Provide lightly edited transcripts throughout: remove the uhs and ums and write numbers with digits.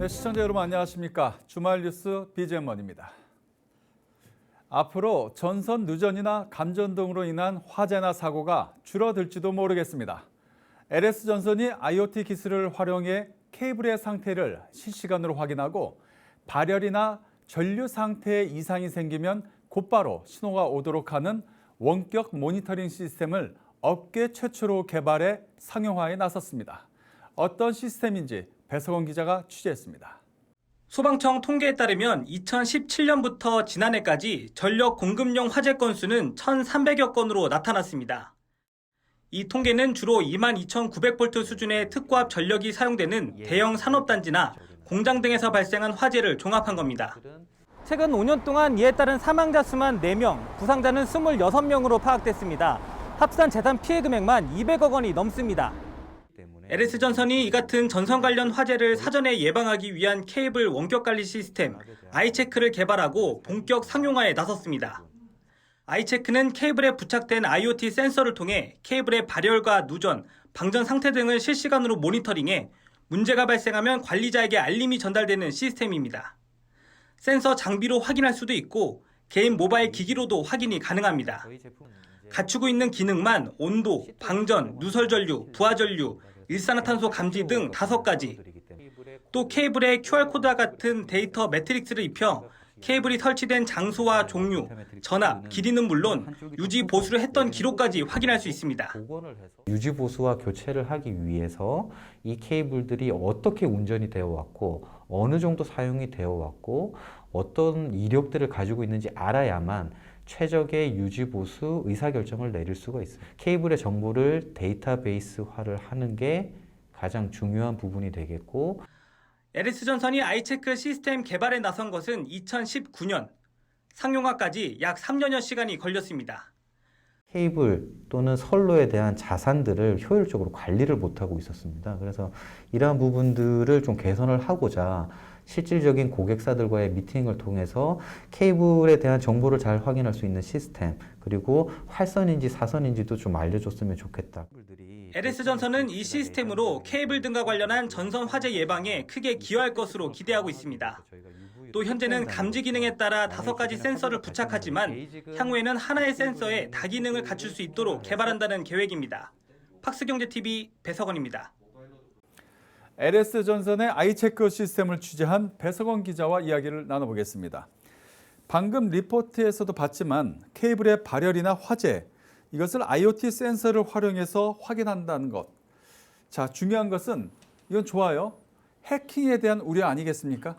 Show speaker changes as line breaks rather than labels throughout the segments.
네, 시청자 여러분 안녕하십니까? 주말 뉴스 BGM1입니다. 앞으로 전선 누전이나 감전 등으로 인한 화재나 사고가 줄어들지도 모르겠습니다. LS전선이 IoT 기술을 활용해 케이블의 상태를 실시간으로 확인하고 발열이나 전류 상태에 이상이 생기면 곧바로 신호가 오도록 하는 원격 모니터링 시스템을 업계 최초로 개발해 상용화에 나섰습니다. 어떤 시스템인지 배석원 기자가 취재했습니다.
소방청 통계에 따르면 2017년부터 지난해까지 전력 공급용 화재 건수는 1,300여 건으로 나타났습니다. 이 통계는 주로 22,900V 수준의 특고압 전력이 사용되는 대형 산업단지나 공장 등에서 발생한 화재를 종합한 겁니다.
최근 5년 동안 이에 따른 사망자 수만 4명, 부상자는 26명으로 파악됐습니다. 합산 재산 피해 금액만 200억 원이 넘습니다.
LS전선이 이 같은 전선 관련 화재를 사전에 예방하기 위한 케이블 원격 관리 시스템 아이체크를 개발하고 본격 상용화에 나섰습니다. 아이체크는 케이블에 부착된 IoT 센서를 통해 케이블의 발열과 누전, 방전 상태 등을 실시간으로 모니터링해 문제가 발생하면 관리자에게 알림이 전달되는 시스템입니다. 센서 장비로 확인할 수도 있고 개인 모바일 기기로도 확인이 가능합니다. 갖추고 있는 기능만 온도, 방전, 누설전류, 부하전류, 일산화탄소 감지 등 5가지. 또 케이블에 QR코드와 같은 데이터 매트릭스를 입혀 케이블이 설치된 장소와 종류, 전압, 길이는 물론 유지 보수를 했던 기록까지 확인할 수 있습니다.
유지 보수와 교체를 하기 위해서 이 케이블들이 어떻게 운전이 되어 왔고 어느 정도 사용이 되어 왔고 어떤 이력들을 가지고 있는지 알아야만 최적의 유지 보수 의사결정을 내릴 수가 있어요. 케이블의 정보를 데이터베이스화를 하는 게 가장 중요한 부분이 되겠고,
LS전선이 아이체크 시스템 개발에 나선 것은 2019년, 상용화까지 약 3년여 시간이 걸렸습니다.
케이블 또는 선로에 대한 자산들을 효율적으로 관리를 못하고 있었습니다. 그래서 이러한 부분들을 좀 개선을 하고자 실질적인 고객사들과의 미팅을 통해서 케이블에 대한 정보를 잘 확인할 수 있는 시스템, 그리고 활선인지 사선인지도 좀 알려줬으면 좋겠다.
LS전선은 이 시스템으로 케이블 등과 관련한 전선 화재 예방에 크게 기여할 것으로 기대하고 있습니다. 또 현재는 감지 기능에 따라 5가지 센서를 부착하지만 향후에는 하나의 센서에 다기능을 갖출 수 있도록 개발한다는 계획입니다. 팍스경제TV 배석원입니다.
LS전선의 아이체크 시스템을 취재한 배석원 기자와 이야기를 나눠보겠습니다. 방금 리포트에서도 봤지만 케이블의 발열이나 화재, 이것을 IoT 센서를 활용해서 확인한다는 것. 자, 중요한 것은 이건 좋아요. 해킹에 대한 우려 아니겠습니까?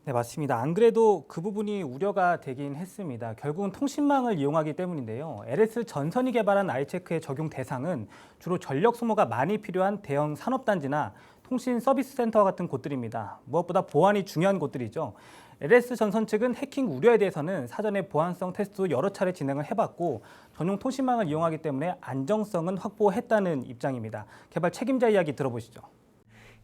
네, 맞습니다. 안 그래도 그 부분이 우려가 되긴 했습니다. 결국은 통신망을 이용하기 때문인데요. LS전선이 개발한 아이체크의 적용 대상은 주로 전력 소모가 많이 필요한 대형 산업단지나 통신 서비스 센터와 같은 곳들입니다. 무엇보다 보안이 중요한 곳들이죠. LS전선 측은 해킹 우려에 대해서는 사전에 보안성 테스트도 여러 차례 진행을 해봤고 전용 통신망을 이용하기 때문에 안정성은 확보했다는 입장입니다. 개발 책임자 이야기 들어보시죠.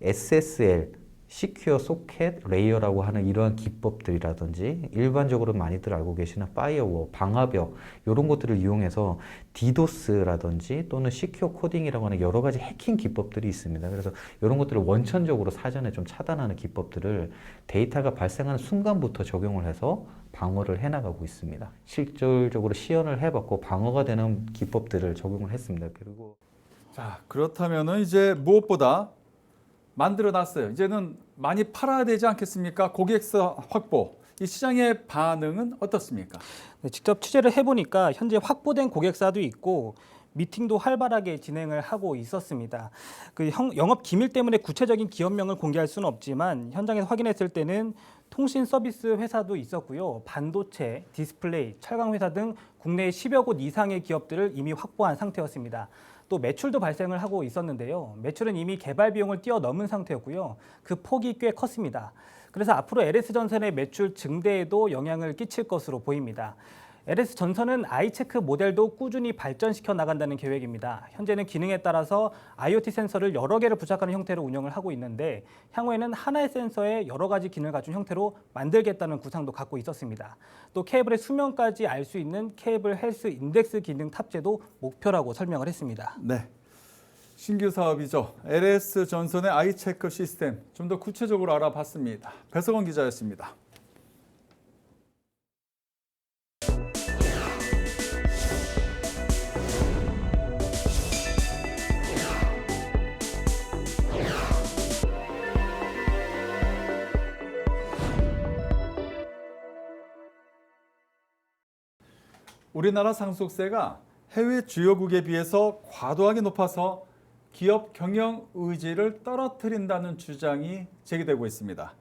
SSL, 시큐어 소켓 레이어라고 하는 이러한 기법들이라든지 일반적으로 많이들 알고 계시는 파이어워, 방화벽 이런 것들을 이용해서 디도스라든지 또는 시큐어 코딩이라고 하는 여러 가지 해킹 기법들이 있습니다. 그래서 이런 것들을 원천적으로 사전에 좀 차단하는 기법들을 데이터가 발생하는 순간부터 적용을 해서 방어를 해나가고 있습니다. 실질적으로 시연을 해봤고 방어가 되는 기법들을 적용을 했습니다. 그리고
자, 그렇다면은 이제 무엇보다 만들어놨어요. 이제는 많이 팔아야 되지 않겠습니까? 고객사 확보. 이 시장의 반응은 어떻습니까?
네, 직접 취재를 해보니까 현재 확보된 고객사도 있고 미팅도 활발하게 진행을 하고 있었습니다. 그 영업 기밀 때문에 구체적인 기업명을 공개할 수는 없지만 현장에서 확인했을 때는 통신 서비스 회사도 있었고요. 반도체, 디스플레이, 철강 회사 등 국내 10여 곳 이상의 기업들을 이미 확보한 상태였습니다. 또 매출도 발생을 하고 있었는데요. 매출은 이미 개발 비용을 뛰어넘은 상태였고요. 그 폭이 꽤 컸습니다. 그래서 앞으로 LS전선의 매출 증대에도 영향을 끼칠 것으로 보입니다. LS전선은 아이체크 모델도 꾸준히 발전시켜 나간다는 계획입니다. 현재는 기능에 따라서 IoT 센서를 여러 개를 부착하는 형태로 운영을 하고 있는데 향후에는 하나의 센서에 여러 가지 기능을 갖춘 형태로 만들겠다는 구상도 갖고 있었습니다. 또 케이블의 수명까지 알 수 있는 케이블 헬스 인덱스 기능 탑재도 목표라고 설명을 했습니다.
네. 신규 사업이죠. LS 전선의 아이체크 시스템 좀 더 구체적으로 알아봤습니다. 배석원 기자였습니다. 우리나라 상속세가 해외 주요국에 비해서 과도하게 높아서 기업 경영 의지를 떨어뜨린다는 주장이 제기되고 있습니다.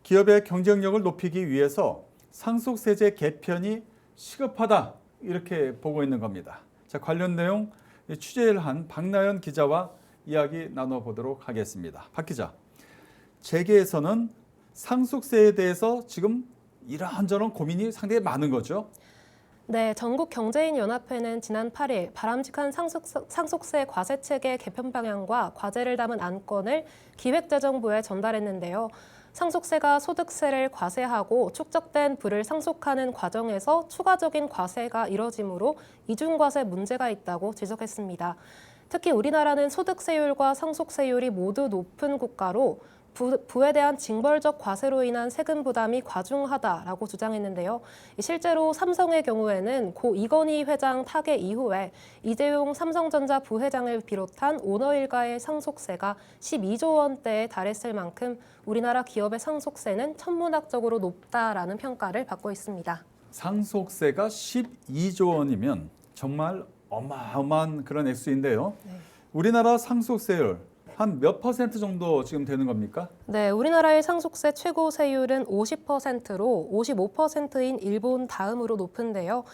기업의 경쟁력을 높이기 위해서 상속세제 개편이 시급하다 이렇게 보고 있는 겁니다. 자, 관련 내용 취재를 한 박나연 기자와 이야기 나눠보도록 하겠습니다. 박 기자, 재계에서는 상속세에 대해서 지금 이런저런 고민이 상당히 많은 거죠?
네, 전국경제인연합회는 지난 8일 바람직한 상속세 과세체계 개편 방향과 과제를 담은 안건을 기획재정부에 전달했는데요. 상속세가 소득세를 과세하고 축적된 부를 상속하는 과정에서 추가적인 과세가 이뤄지므로 이중과세 문제가 있다고 지적했습니다. 특히 우리나라는 소득세율과 상속세율이 모두 높은 국가로 부에 대한 징벌적 과세로 인한 세금 부담이 과중하다라고 주장했는데요. 실제로 삼성의 경우에는 고 이건희 회장 타계 이후에 이재용 삼성전자 부회장을 비롯한 오너 일가의 상속세가 12조 원대에 달했을 만큼 우리나라 기업의 상속세는 천문학적으로 높다라는 평가를 받고 있습니다.
상속세가 12조 원이면 정말 어마어마한 그런 액수인데요.
네.
우리나라 상속세율 한 몇 퍼센트 정도 지금 되는 겁니까?
네, 우리나라의 상속세 최고 세율은 50%로 55%인 일본 다음으로 높은데요.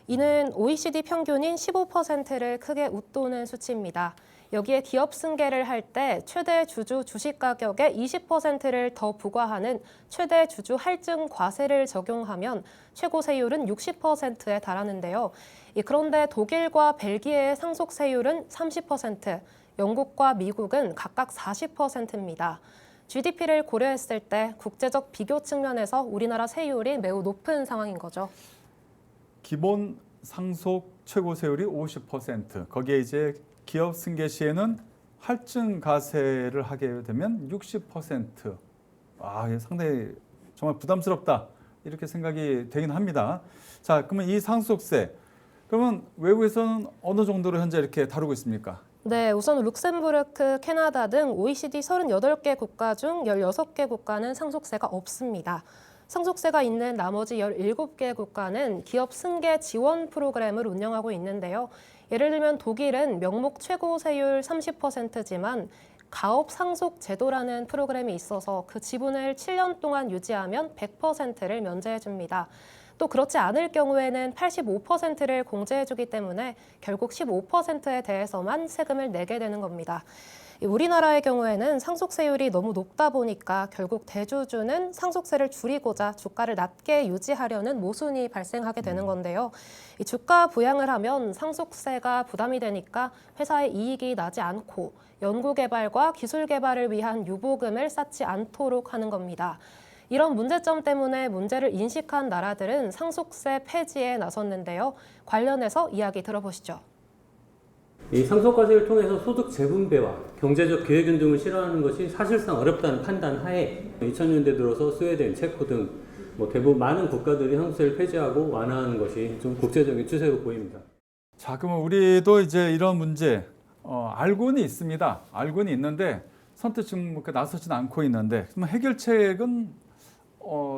이는 OECD 평균인 15%를 크게 웃도는 수치입니다. 여기에 기업 승계를 할 때 최대 주주 주식 가격의 20%를 더 부과하는 최대 주주 할증 과세를 적용하면 최고 세율은 60%에 달하는데요. 그런데 독일과 벨기에의 상속세율은 30%, 영국과 미국은 각각 40%입니다. GDP를 고려했을 때 국제적 비교 측면에서 우리나라 세율이 매우 높은 상황인 거죠.
기본 상속 최고 세율이 50%, 거기에 이제 기업 승계 시에는 할증 과세를 하게 되면 60%. 상당히 정말 부담스럽다 이렇게 생각이 되긴 합니다. 자, 그러면 이 상속세, 그러면 외국에서는 어느 정도로 현재 이렇게 다루고 있습니까?
네, 우선 룩셈부르크, 캐나다 등 OECD 38개 국가 중 16개 국가는 상속세가 없습니다. 상속세가 있는 나머지 17개 국가는 기업 승계 지원 프로그램을 운영하고 있는데요. 예를 들면 독일은 명목 최고 세율 30%지만 가업 상속 제도라는 프로그램이 있어서 그 지분을 7년 동안 유지하면 100%를 면제해 줍니다. 또 그렇지 않을 경우에는 85%를 공제해주기 때문에 결국 15%에 대해서만 세금을 내게 되는 겁니다. 우리나라의 경우에는 상속세율이 너무 높다 보니까 결국 대주주는 상속세를 줄이고자 주가를 낮게 유지하려는 모순이 발생하게 되는 건데요. 이 주가 부양을 하면 상속세가 부담이 되니까 회사의 이익이 나지 않고 연구개발과 기술개발을 위한 유보금을 쌓지 않도록 하는 겁니다. 이런 문제점 때문에 문제를 인식한 나라들은 상속세 폐지에 나섰는데요. 관련해서 이야기 들어보시죠.
이 상속과세를 통해서 소득 재분배와 경제적 기회균 등을 실현하는 것이 사실상 어렵다는 판단 하에 2000년대 들어서 스웨덴, 체코 등 대부분 많은 국가들이 상속세를 폐지하고 완화하는 것이 좀 국제적인 추세로 보입니다.
자, 그러면 우리도 이제 이런 문제 알고는 있습니다. 알고는 있는데 선뜻 지금 나서지는 않고 있는데 그럼 해결책은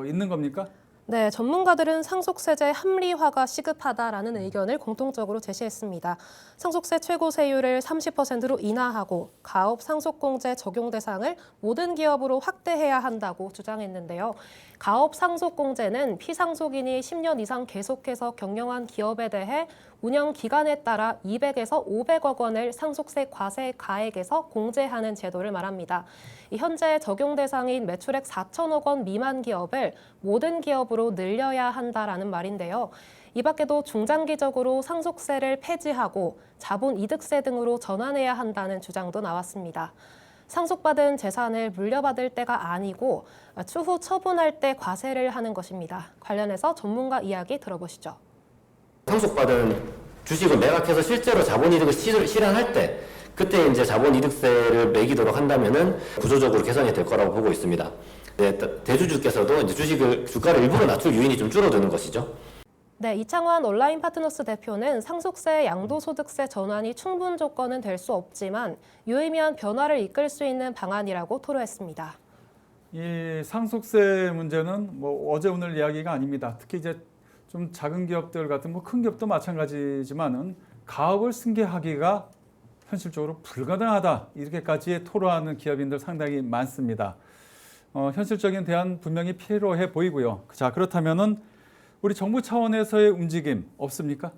있는 겁니까?
네, 전문가들은 상속세제 합리화가 시급하다라는 의견을 공통적으로 제시했습니다. 상속세 최고 세율을 30%로 인하하고 가업 상속공제 적용 대상을 모든 기업으로 확대해야 한다고 주장했는데요. 가업 상속공제는 피상속인이 10년 이상 계속해서 경영한 기업에 대해 운영 기간에 따라 200에서 500억 원을 상속세 과세 가액에서 공제하는 제도를 말합니다. 현재 적용 대상인 매출액 4천억 원 미만 기업을 모든 기업으로 늘려야 한다라는 말인데요. 이 밖에도 중장기적으로 상속세를 폐지하고 자본이득세 등으로 전환해야 한다는 주장도 나왔습니다. 상속받은 재산을 물려받을 때가 아니고 추후 처분할 때 과세를 하는 것입니다. 관련해서 전문가 이야기 들어보시죠.
상속받은 주식을 매각해서 실제로 자본이득을 실현할 때 그때 이제 자본이득세를 매기도록 한다면은 구조적으로 개선이 될 거라고 보고 있습니다. 네, 대주주께서도 이제 주가를 일부러 낮출 요인이 좀 줄어드는 것이죠.
네, 이창환 온라인 파트너스 대표는 상속세, 양도소득세 전환이 충분 조건은 될 수 없지만 유의미한 변화를 이끌 수 있는 방안이라고 토로했습니다.
이 상속세 문제는 뭐 어제 오늘 이야기가 아닙니다. 특히 이제 좀 작은 기업들 같은 뭐 큰 기업도 마찬가지지만은 가업을 승계하기가 현실적으로 불가능하다 이렇게까지 토로하는 기업인들 상당히 많습니다. 현실적인 대안 분명히 필요해 보이고요. 자, 그렇다면은 우리 정부 차원에서의 움직임 없습니까?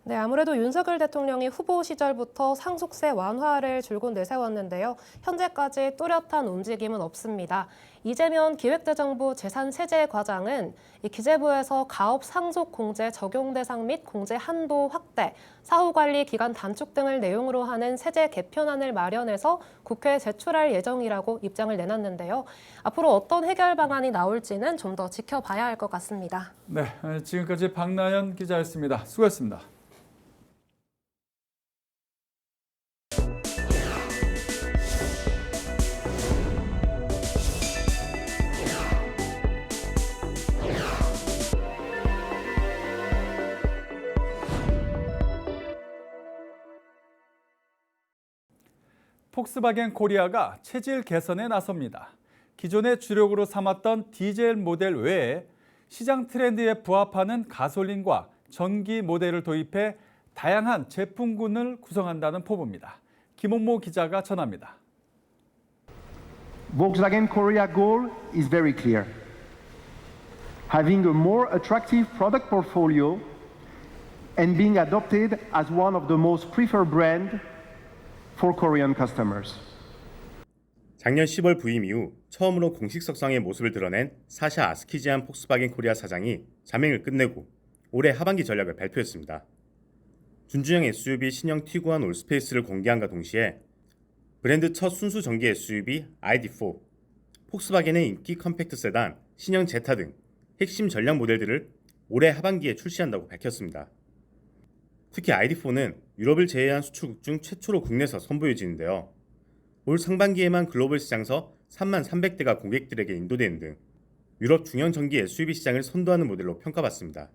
네, 아무래도 윤석열 대통령이 후보 시절부터 상속세 완화를 줄곧 내세웠는데요. 현재까지 뚜렷한 움직임은 없습니다. 이재명 기획재정부 재산세제과장은 이 기재부에서 가업 상속 공제 적용 대상 및 공제 한도 확대, 사후관리 기간 단축 등을 내용으로 하는 세제 개편안을 마련해서 국회에 제출할 예정이라고 입장을 내놨는데요. 앞으로 어떤 해결 방안이 나올지는 좀 더 지켜봐야 할 것 같습니다.
네, 지금까지 박나연 기자였습니다. 수고했습니다. 폭스바겐 코리아가 체질 개선에 나섭니다. 기존의 주력으로 삼았던 디젤 모델 외에 시장 트렌드에 부합하는 가솔린과 전기 모델을 도입해 다양한 제품군을 구성한다는 포부입니다. 김홍모 기자가 전합니다.
Volkswagen Korea goal is very clear. Having a more attractive product portfolio and being adopted as one of the most preferred brand for Korean customers.
작년 10월 부임 이후 처음으로 공식 석상의 모습을 드러낸 사샤 아스키지안 폭스바겐 코리아 사장이 자맹을 끝내고 올해 하반기 전략을 발표했습니다. 준주형 SUV 신형 티구안 올스페이스를 공개함과 동시에 브랜드 첫 순수 전기 SUV ID4, 폭스바겐의 인기 컴팩트 세단, 신형 제타 등 핵심 전략 모델들을 올해 하반기에 출시한다고 밝혔습니다. 특히 ID4는 유럽을 제외한 수출국 중 최초로 국내에서 선보여지는데요. 올 상반기에만 글로벌 시장에서 33,300대가 고객들에게 인도되는 등 유럽 중형 전기 SUV 시장을 선도하는 모델로 평가받습니다.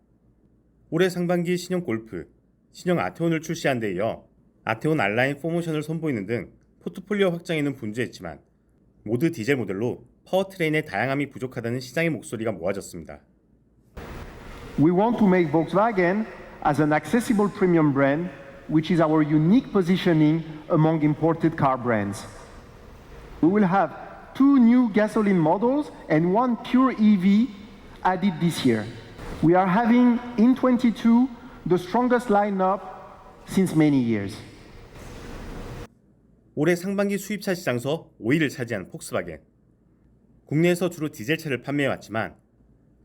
올해 상반기 신형 골프, 신형 아테온을 출시한 데 이어 아테온 알라인 4모션을 선보이는 등 포트폴리오 확장에는 분주했지만 모두 디젤 모델로 파워트레인의 다양함이 부족하다는 시장의 목소리가 모아졌습니다.
We want to make Volkswagen as an accessible premium brand, which is our unique positioning among imported car brands. We will have 2 new gasoline models and 1 pure EV added this year. We are having in 22 the strongest lineup since many years.
올해 상반기 수입차 시장에서 5위를 차지한 폭스바겐. 국내에서 주로 디젤차를 판매해왔지만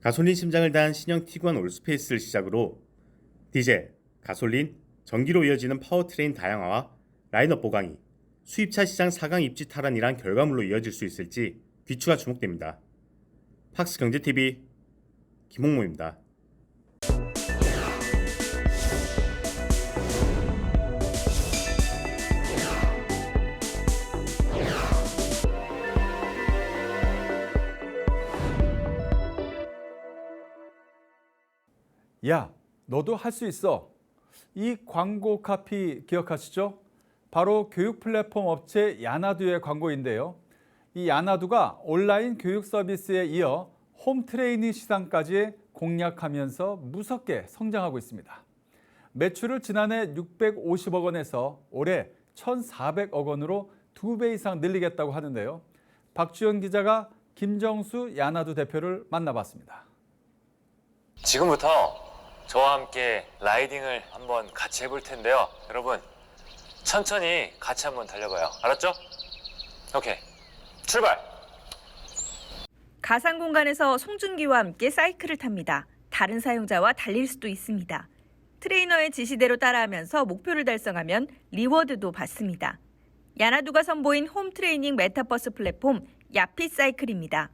가솔린 심장을 다한 신형 티구안 올스페이스를 시작으로 디젤, 가솔린, 전기로 이어지는 파워트레인 다양화와 라인업 보강이 수입차 시장 4강 입지 탈환이란 결과물로 이어질 수 있을지 귀추가 주목됩니다. 팍스경제TV 김홍모입니다.
야, 너도 할 수 있어. 이 광고 카피 기억하시죠? 바로 교육 플랫폼 업체 야나두의 광고인데요. 이 야나두가 온라인 교육 서비스에 이어 홈트레이닝 시장까지 공략하면서 무섭게 성장하고 있습니다. 매출을 지난해 650억 원에서 올해 1,400억 원으로 2배 이상 늘리겠다고 하는데요. 박주연 기자가 김정수 야나두 대표를 만나봤습니다.
지금부터 저와 함께 라이딩을 한번 같이 해볼 텐데요. 여러분, 천천히 같이 한번 달려봐요. 알았죠? 오케이, 출발!
가상 공간에서 송중기와 함께 사이클을 탑니다. 다른 사용자와 달릴 수도 있습니다. 트레이너의 지시대로 따라하면서 목표를 달성하면 리워드도 받습니다. 야나두가 선보인 홈 트레이닝 메타버스 플랫폼 야핏 사이클입니다.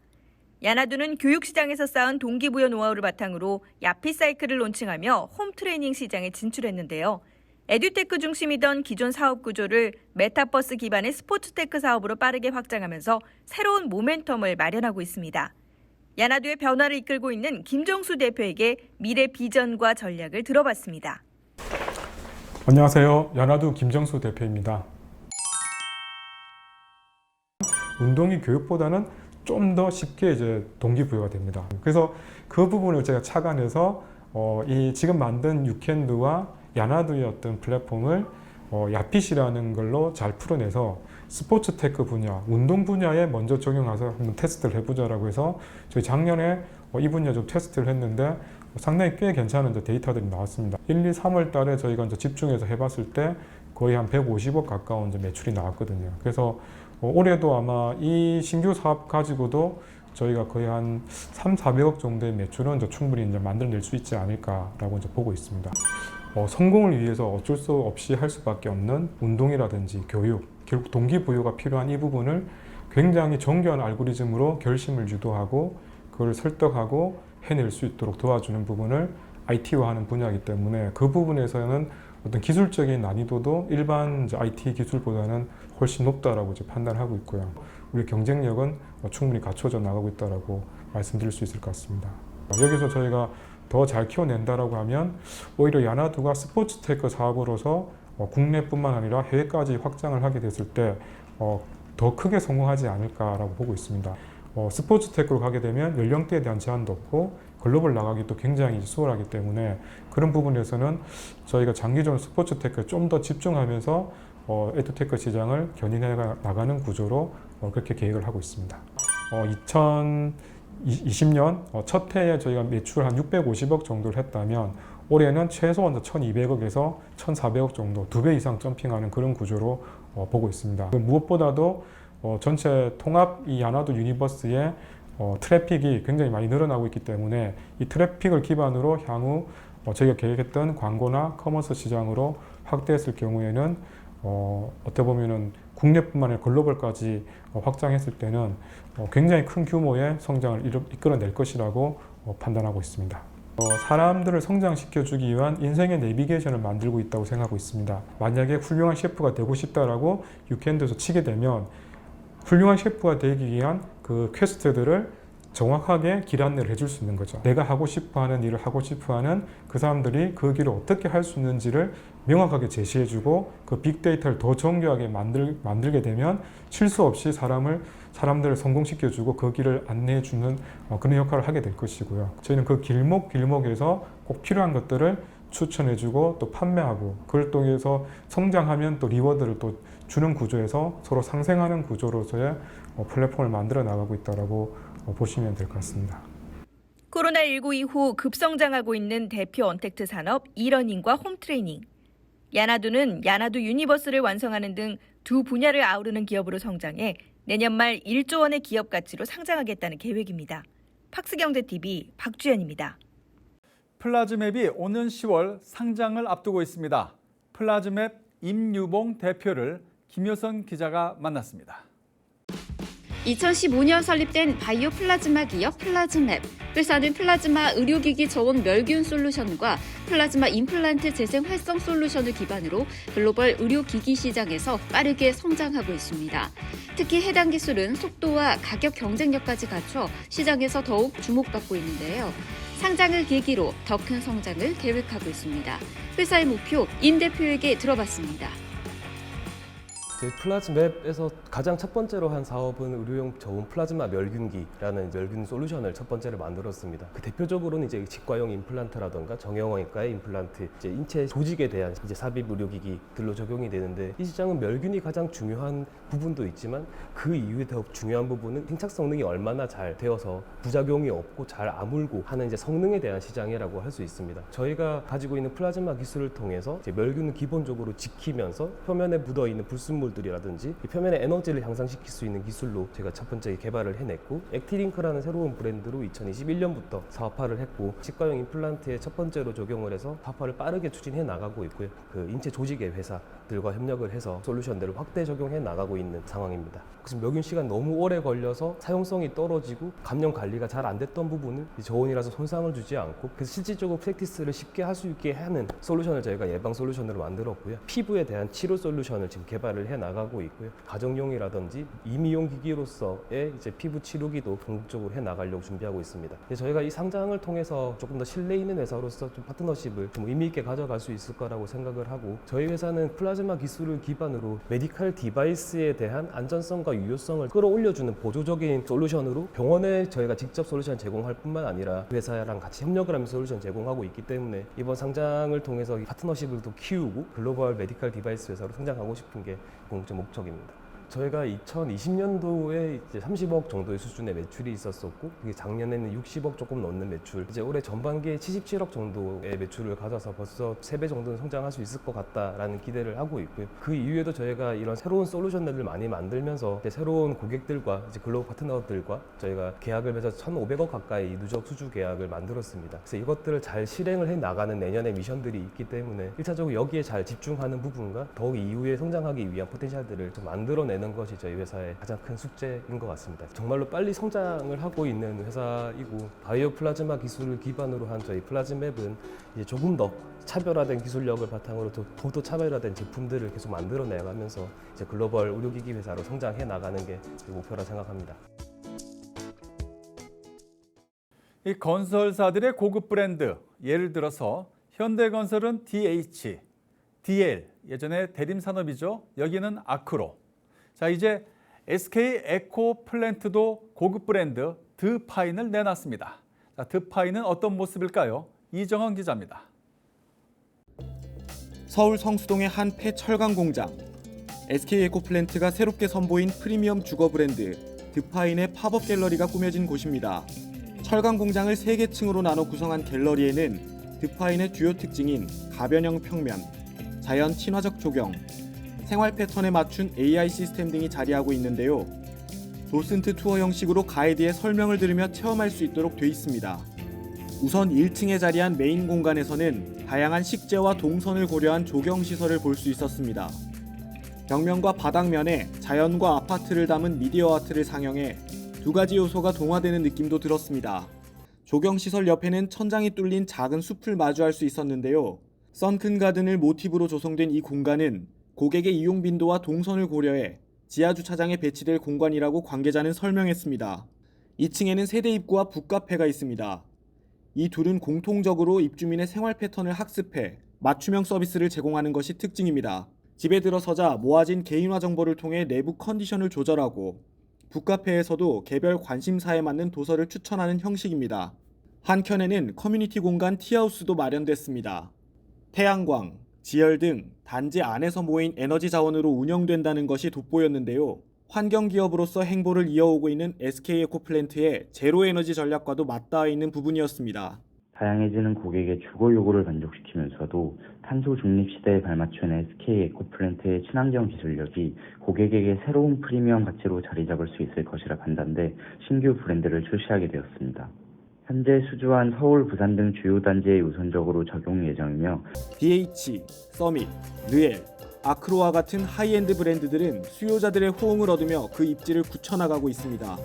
야나두는 교육시장에서 쌓은 동기부여 노하우를 바탕으로 야피사이클을 론칭하며 홈트레이닝 시장에 진출했는데요. 에듀테크 중심이던 기존 사업 구조를 메타버스 기반의 스포츠테크 사업으로 빠르게 확장하면서 새로운 모멘텀을 마련하고 있습니다. 야나두의 변화를 이끌고 있는 김정수 대표에게 미래 비전과 전략을 들어봤습니다.
안녕하세요. 야나두 김정수 대표입니다. 운동이 교육보다는 좀 더 쉽게 이제 동기부여가 됩니다. 그래서 그 부분을 제가 착안해서 이 지금 만든 유캔두와 야나두의 어떤 플랫폼을 야핏이라는 걸로 잘 풀어내서 스포츠 테크 분야, 운동 분야에 먼저 적용해서 한번 테스트를 해보자라고 해서 저희 작년에 이 분야 좀 테스트를 했는데 상당히 꽤 괜찮은 이제 데이터들이 나왔습니다. 1, 2, 3월 달에 저희가 이제 집중해서 해봤을 때 거의 한 150억 가까운 이제 매출이 나왔거든요. 그래서 올해도 아마 이 신규 사업 가지고도 저희가 거의 한 3, 400억 정도의 매출은 이제 충분히 이제 만들어낼 수 있지 않을까라고 이제 보고 있습니다. 성공을 위해서 어쩔 수 없이 할 수밖에 없는 운동이라든지 교육, 결국 동기부여가 필요한 이 부분을 굉장히 정교한 알고리즘으로 결심을 유도하고 그걸 설득하고 해낼 수 있도록 도와주는 부분을 IT화하는 분야이기 때문에 그 부분에서는 어떤 기술적인 난이도도 일반 IT 기술보다는 훨씬 높다라고 이제 판단하고 있고요. 우리 경쟁력은 충분히 갖춰져 나가고 있다라고 말씀드릴 수 있을 것 같습니다. 여기서 저희가 더 잘 키워낸다라고 하면 오히려 야나두가 스포츠 테크 사업으로서 국내뿐만 아니라 해외까지 확장을 하게 됐을 때 더 크게 성공하지 않을까라고 보고 있습니다. 스포츠 테크로 가게 되면 연령대에 대한 제한도 없고 글로벌 나가기도 굉장히 수월하기 때문에 그런 부분에서는 저희가 장기적으로 스포츠 테크에 좀 더 집중하면서 에듀테크 시장을 견인해 나가는 구조로 그렇게 계획을 하고 있습니다. 2020년 첫 해에 저희가 매출 한 650억 정도를 했다면 올해는 최소한 1200억에서 1400억 정도 2배 이상 점핑하는 그런 구조로 보고 있습니다. 무엇보다도 전체 통합 이 야나두 유니버스의 트래픽이 굉장히 많이 늘어나고 있기 때문에 이 트래픽을 기반으로 향후 저희가 계획했던 광고나 커머스 시장으로 확대했을 경우에는 어떻게 보면은 국내뿐만 아니라 글로벌까지 확장했을 때는 굉장히 큰 규모의 성장을 이끌어낼 것이라고 판단하고 있습니다. 사람들을 성장시켜주기 위한 인생의 내비게이션을 만들고 있다고 생각하고 있습니다. 만약에 훌륭한 셰프가 되고 싶다라고 유캔드에서 치게 되면 훌륭한 셰프가 되기 위한 그 퀘스트들을 정확하게 길 안내를 해줄 수 있는 거죠. 내가 하고 싶어하는 일을 하고 싶어하는 그 사람들이 그 길을 어떻게 할 수 있는지를 명확하게 제시해주고 그 빅데이터를 더 정교하게 만들게 되면 실수 없이 사람들을 성공시켜주고 그 길을 안내해주는 그런 역할을 하게 될 것이고요. 저희는 그 길목에서 꼭 필요한 것들을 추천해주고 또 판매하고 그걸 통해서 성장하면 또 리워드를 또 주는 구조에서 서로 상생하는 구조로서의 플랫폼을 만들어 나가고 있다고 보시면 될 것 같습니다.
코로나19 이후 급성장하고 있는 대표 언택트 산업 이러닝과 홈트레이닝. 야나두는 야나두 유니버스를 완성하는 등 두 분야를 아우르는 기업으로 성장해 내년 말 1조 원의 기업 가치로 상장하겠다는 계획입니다. 팍스경제TV 박주연입니다.
플라즈맵이 오는 10월 상장을 앞두고 있습니다. 플라즈맵 임유봉 대표를 김효선 기자가 만났습니다.
2015년 설립된 바이오 플라즈마 기업 플라즈맵. 회사는 플라즈마 의료기기 저온 멸균 솔루션과 플라즈마 임플란트 재생 활성 솔루션을 기반으로 글로벌 의료기기 시장에서 빠르게 성장하고 있습니다. 특히 해당 기술은 속도와 가격 경쟁력까지 갖춰 시장에서 더욱 주목받고 있는데요. 상장을 계기로 더 큰 성장을 계획하고 있습니다. 회사의 목표 임 대표에게 들어봤습니다.
플라즈맵에서 가장 첫 번째로 한 사업은 의료용 저온 플라즈마 멸균기라는 멸균 솔루션을 첫 번째로 만들었습니다. 그 대표적으로는 이제 치과용 임플란트라던가 정형외과의 임플란트, 이제 인체 조직에 대한 이제 삽입 의료기기들로 적용이 되는데 이 시장은 멸균이 가장 중요한 부분도 있지만 그 이후에 더욱 중요한 부분은 생착 성능이 얼마나 잘 되어서 부작용이 없고 잘 아물고 하는 이제 성능에 대한 시장이라고 할 수 있습니다. 저희가 가지고 있는 플라즈마 기술을 통해서 이제 멸균은 기본적으로 지키면서 표면에 묻어 있는 불순물 들이라든지 표면의 에너지를 향상시킬 수 있는 기술로 제가 첫 번째 개발을 해냈고 액티링크라는 새로운 브랜드로 2021년부터 사업화를 했고 치과용 임플란트에 첫 번째로 적용을 해서 사업화를 빠르게 추진해 나가고 있고요. 그 인체 조직의 회사 고객들과 협력을 해서 솔루션들을 확대 적용해 나가고 있는 상황입니다. 그래서 멸균 시간 너무 오래 걸려서 사용성이 떨어지고 감염 관리가 잘 안 됐던 부분을 저온이라서 손상을 주지 않고 그래서 실질적으로 프랙티스를 쉽게 할 수 있게 하는 솔루션을 저희가 예방 솔루션으로 만들었고요. 피부에 대한 치료 솔루션을 지금 개발을 해 나가고 있고요. 가정용이라든지 임의용 기기로서의 이제 피부 치료기도 궁극적으로 해 나가려고 준비하고 있습니다. 저희가 이 상장을 통해서 조금 더 신뢰 있는 회사로서 좀 파트너십을 좀 의미 있게 가져갈 수 있을 거라고 생각을 하고 저희 회사는 플라즈마 기술을 기반으로 메디컬 디바이스에 대한 안전성과 유효성을 끌어올려주는 보조적인 솔루션으로 병원에 저희가 직접 솔루션 제공할 뿐만 아니라 회사랑 같이 협력을 하면서 솔루션 제공하고 있기 때문에 이번 상장을 통해서 파트너십을 더 키우고 글로벌 메디컬 디바이스 회사로 성장하고 싶은 게 궁극적 목적입니다. 저희가 2020년도에 이제 30억 정도의 수준의 매출이 있었었고 그게 작년에는 60억 조금 넘는 매출 이제 올해 전반기에 77억 정도의 매출을 가져서 벌써 3배 정도는 성장할 수 있을 것 같다라는 기대를 하고 있고요. 그 이후에도 저희가 이런 새로운 솔루션들을 많이 만들면서 이제 새로운 고객들과 이제 글로벌 파트너들과 저희가 계약을 맺어서 1,500억 가까이 누적 수주 계약을 만들었습니다. 그래서 이것들을 잘 실행을 해 나가는 내년의 미션들이 있기 때문에 1차적으로 여기에 잘 집중하는 부분과 더욱 이후에 성장하기 위한 포텐셜들을 좀 만들어내는 것이 저희 회사의 가장 큰 숙제인 것 같습니다. 정말로 빨리 성장을 하고 있는 회사이고 바이오 플라즈마 기술을 기반으로 한 저희 플라즈맵은 이제 조금 더 차별화된 기술력을 바탕으로 더더 차별화된 제품들을 계속 만들어 내가면서 이제 글로벌 의료기기 회사로 성장해 나가는 게 목표라 생각합니다.
이 건설사들의 고급 브랜드, 예를 들어서 현대건설은 DH, DL, 예전에 대림산업이죠. 여기는 아크로. 자, 이제 SK 에코플랜트도 고급 브랜드 드파인을 내놨습니다. 자, 드파인은 어떤 모습일까요? 이정헌 기자입니다.
서울 성수동의 한 폐철강 공장. SK 에코플랜트가 새롭게 선보인 프리미엄 주거 브랜드 드파인의 팝업 갤러리가 꾸며진 곳입니다. 철강 공장을 3개 층으로 나눠 구성한 갤러리에는 드파인의 주요 특징인 가변형 평면, 자연 친화적 조경, 생활 패턴에 맞춘 AI 시스템 등이 자리하고 있는데요. 도슨트 투어 형식으로 가이드의 설명을 들으며 체험할 수 있도록 돼 있습니다. 우선 1층에 자리한 메인 공간에서는 다양한 식재와 동선을 고려한 조경 시설을 볼 수 있었습니다. 벽면과 바닥면에 자연과 아파트를 담은 미디어 아트를 상영해 2가지 요소가 동화되는 느낌도 들었습니다. 조경 시설 옆에는 천장이 뚫린 작은 숲을 마주할 수 있었는데요. 선큰 가든을 모티브로 조성된 이 공간은 고객의 이용 빈도와 동선을 고려해 지하 주차장에 배치될 공간이라고 관계자는 설명했습니다. 2층에는 세대 입구와 북카페가 있습니다. 이 둘은 공통적으로 입주민의 생활 패턴을 학습해 맞춤형 서비스를 제공하는 것이 특징입니다. 집에 들어서자 모아진 개인화 정보를 통해 내부 컨디션을 조절하고 북카페에서도 개별 관심사에 맞는 도서를 추천하는 형식입니다. 한켠에는 커뮤니티 공간 티하우스도 마련됐습니다. 태양광, 지열 등 단지 안에서 모인 에너지 자원으로 운영된다는 것이 돋보였는데요. 환경기업으로서 행보를 이어오고 있는 SK 에코플랜트의 제로에너지 전략과도 맞닿아 있는 부분이었습니다.
다양해지는 고객의 주거 요구를 만족시키면서도 탄소 중립 시대에 발맞춘 SK 에코플랜트의 친환경 기술력이 고객에게 새로운 프리미엄 가치로 자리 잡을 수 있을 것이라 판단돼 신규 브랜드를 출시하게 되었습니다. 현재 수주한 서울, 부산 등 주요 단지에 우선적으로 적용 예정이며
DH, 서밋, 르엘, 아크로와 같은 하이엔드 브랜드들은 수요자들의 호응을 얻으며 그 입지를 굳혀나가고 있습니다.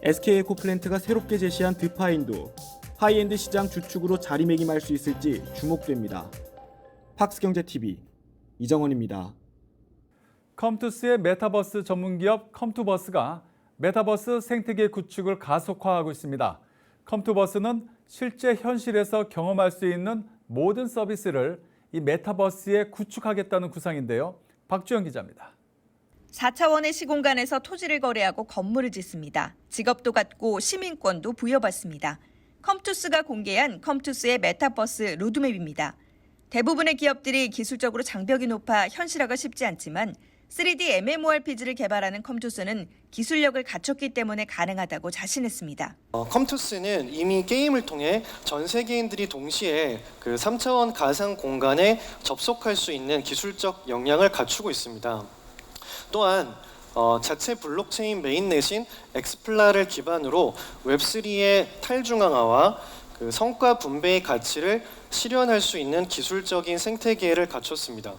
SK 에코플랜트가 새롭게 제시한 드파인도 하이엔드 시장 주축으로 자리매김할 수 있을지 주목됩니다. 팍스경제TV 이정헌입니다.
컴투스의 메타버스 전문기업 컴투버스가 메타버스 생태계 구축을 가속화하고 있습니다. 컴투버스는 실제 현실에서 경험할 수 있는 모든 서비스를 이 메타버스에 구축하겠다는 구상인데요. 박주영 기자입니다.
4차원의 시공간에서 토지를 거래하고 건물을 짓습니다. 직업도 갖고 시민권도 부여받습니다. 컴투스가 공개한 컴투스의 메타버스 로드맵입니다. 대부분의 기업들이 기술적으로 장벽이 높아 현실화가 쉽지 않지만 3D MMORPG를 개발하는 컴투스는 기술력을 갖췄기 때문에 가능하다고 자신했습니다.
컴투스는 이미 게임을 통해 전 세계인들이 동시에 그 3차원 가상 공간에 접속할 수 있는 기술적 역량을 갖추고 있습니다. 또한 자체 블록체인 메인넷인 엑스플라를 기반으로 웹3의 탈중앙화와 그 성과 분배의 가치를 실현할 수 있는 기술적인 생태계를 갖췄습니다.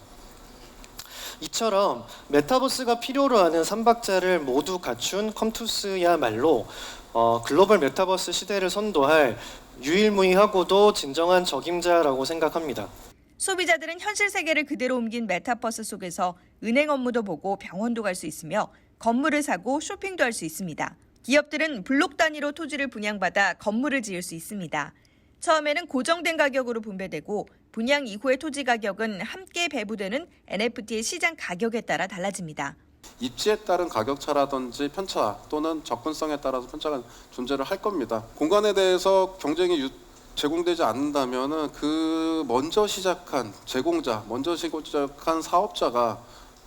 이처럼 메타버스가 필요로 하는 3박자를 모두 갖춘 컴투스야말로 글로벌 메타버스 시대를 선도할 유일무이하고도 진정한 적임자라고 생각합니다.
소비자들은 현실 세계를 그대로 옮긴 메타버스 속에서 은행 업무도 보고 병원도 갈 수 있으며 건물을 사고 쇼핑도 할 수 있습니다. 기업들은 블록 단위로 토지를 분양받아 건물을 지을 수 있습니다. 처음에는 고정된 가격으로 분배되고 분양 이후의 토지 가격은 함께 배부되는 NFT의 시장 가격에 따라 달라집니다.
입지에 따른 가격차라든지 편차 또는 접근성에 따라서 편차가 존재를 할 겁니다. 공간에 대해서 경쟁이 제공되지 않는다면은 그 먼저 시작한 제공자, 먼저 시작한 사업자가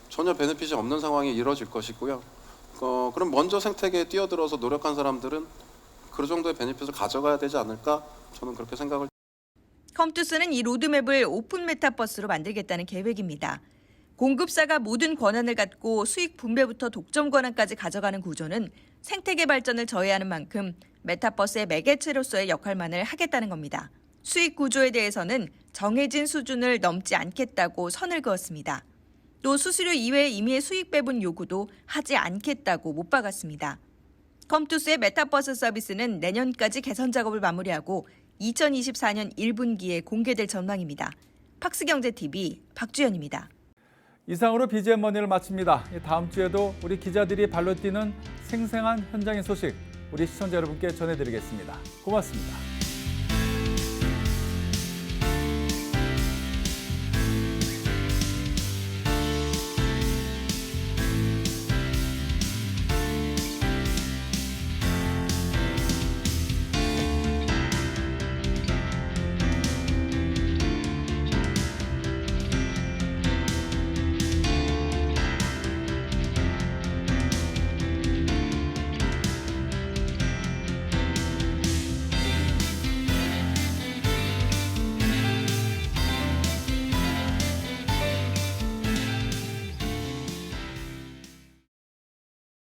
전혀 베네핏이 없는 상황이 이뤄질 것이고요. 그럼 먼저 생태계에 뛰어들어서 노력한 사람들은 그 정도의 베네핏을 가져가야 되지 않을까? 저는 그렇게 생각을.
컴투스는 이 로드맵을 오픈 메타버스로 만들겠다는 계획입니다. 공급사가 모든 권한을 갖고 수익 분배부터 독점 권한까지 가져가는 구조는 생태계 발전을 저해하는 만큼 메타버스의 매개체로서의 역할만을 하겠다는 겁니다. 수익 구조에 대해서는 정해진 수준을 넘지 않겠다고 선을 그었습니다. 또 수수료 이외의 임의의 수익 배분 요구도 하지 않겠다고 못 박았습니다. 컴투스의 메타버스 서비스는 내년까지 개선 작업을 마무리하고 2024년 1분기에 공개될 전망입니다. 팍스경제TV 박주연입니다.
이상으로 BGM 머니를 마칩니다. 다음 주에도 우리 기자들이 발로 뛰는 생생한 현장의 소식 우리 시청자 여러분께 전해드리겠습니다. 고맙습니다.